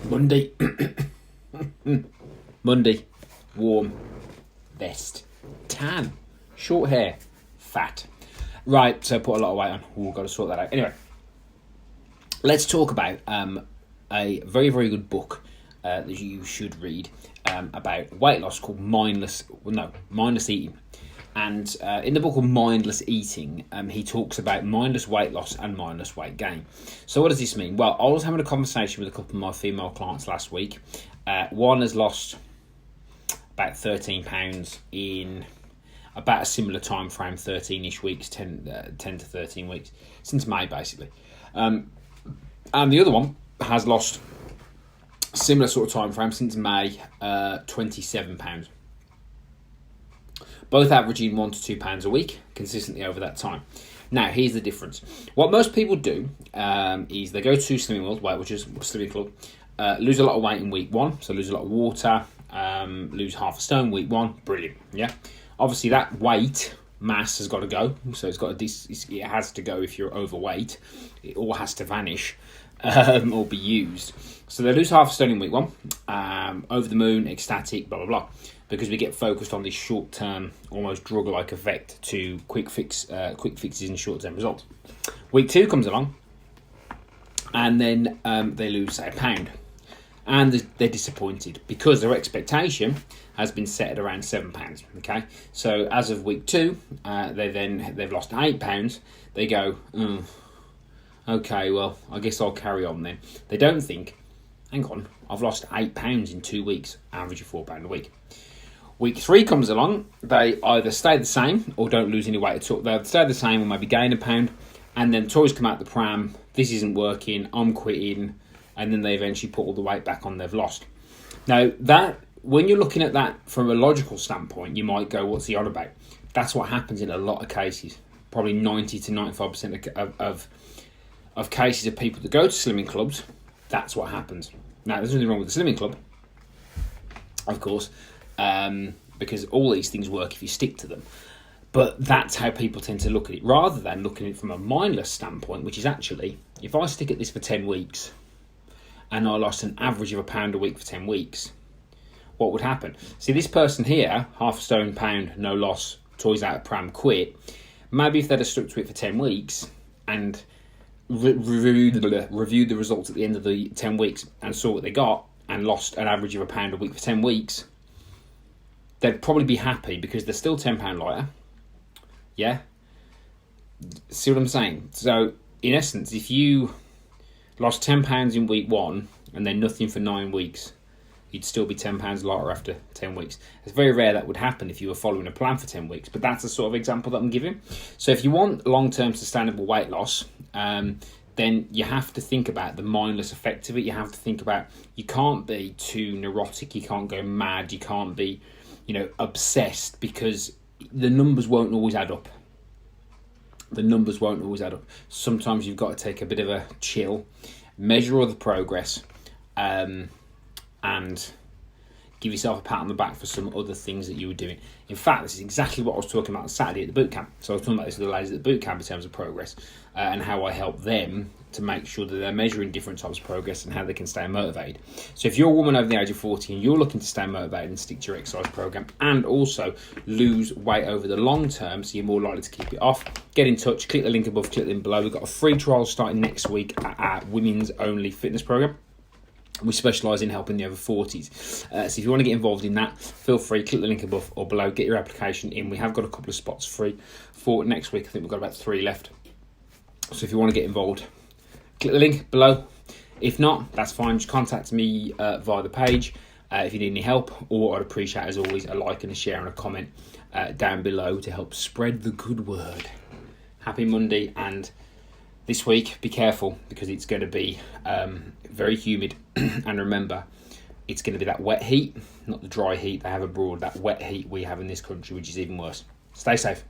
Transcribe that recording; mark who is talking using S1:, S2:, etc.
S1: Monday. Monday. Warm. Vest. Tan. Short hair. Fat. Right, so put a lot of weight on. We've got to sort that out. Anyway, let's talk about a very, very good book that you should read about weight loss called Mindless Eating. And in the book of Mindless Eating, he talks about mindless weight loss and mindless weight gain. So what does this mean? Well, I was having a conversation with a couple of my female clients last week. One has lost about 13 pounds in about a similar time frame, 13-ish weeks, 10 to 13 weeks, since May, basically. And the other one has lost similar sort of time frame since May, 27 pounds. Both averaging 1 to 2 pounds a week, consistently over that time. Now, here's the difference. What most people do is they go to Slimming World, which is Slimming Club, lose a lot of weight in week 1, so lose a lot of water, lose half a stone week 1, brilliant, yeah? Obviously, that weight mass has got to go, so it has to go if you're overweight. It all has to vanish or be used. So they lose half a stone in week 1, over the moon, ecstatic, blah, blah, blah, because we get focused on this short-term, almost drug-like effect to quick fixes and short-term results. Week 2 comes along, and then they lose, say, a pound. And they're disappointed because their expectation has been set at around £7. Okay, so as of week 2, they've lost £8. They go, okay, well, I guess I'll carry on then. They don't think, hang on, I've lost £8 in 2 weeks, average of £4 a week. Week 3 comes along, they either stay the same or don't lose any weight at all. They'll stay the same or maybe gain a pound, and then toys come out the pram. This isn't working. I'm quitting. And then they eventually put all the weight back on they've lost. Now, that when you're looking at that from a logical standpoint, you might go, what's he on about? That's what happens in a lot of cases. Probably 90 to 95% of cases of people that go to slimming clubs, that's what happens. Now, there's nothing wrong with the slimming club, of course, because all these things work if you stick to them. But that's how people tend to look at it, rather than looking at it from a mindless standpoint, which is actually, if I stick at this for 10 weeks, and I lost an average of £1 a week for 10 weeks, what would happen? See, this person here, half a stone, pound, no loss, toys out of pram, quit. Maybe if they'd have stuck to it for 10 weeks and reviewed the results at the end of the 10 weeks and saw what they got and lost an average of £1 a week for 10 weeks, they'd probably be happy because they're still £10 lighter. Yeah? See what I'm saying? So, in essence, if you lost £10 in week 1 and then nothing for 9 weeks, you'd still be £10 lighter after 10 weeks. It's very rare that would happen if you were following a plan for 10 weeks, but that's the sort of example that I'm giving. So if you want long-term sustainable weight loss, then you have to think about the mindless effect of it. You have to think about, you can't be too neurotic, you can't go mad, you can't be, obsessed, because the numbers won't always add up. Sometimes you've got to take a bit of a chill, measure all the progress, and give yourself a pat on the back for some other things that you were doing. In fact, this is exactly what I was talking about on Saturday at the boot camp. So I was talking about this with the ladies at the boot camp in terms of progress, and how I help them to make sure that they're measuring different types of progress and how they can stay motivated. So if you're a woman over the age of 40 and you're looking to stay motivated and stick to your exercise program and also lose weight over the long term, so you're more likely to keep it off, get in touch, click the link above, click the link below. We've got a free trial starting next week at our women's only fitness program. We specialise in helping the over 40s. So if you want to get involved in that, feel free, click the link above or below, get your application in. We have got a couple of spots free for next week. I think we've got about 3 left. So if you want to get involved, click the link below. If not, that's fine. Just contact me via the page if you need any help, or I'd appreciate, as always, a like and a share and a comment down below to help spread the good word. Happy Monday, and this week, be careful, because it's going to be very humid. And remember, it's going to be that wet heat, not the dry heat they have abroad, that wet heat we have in this country, which is even worse. Stay safe.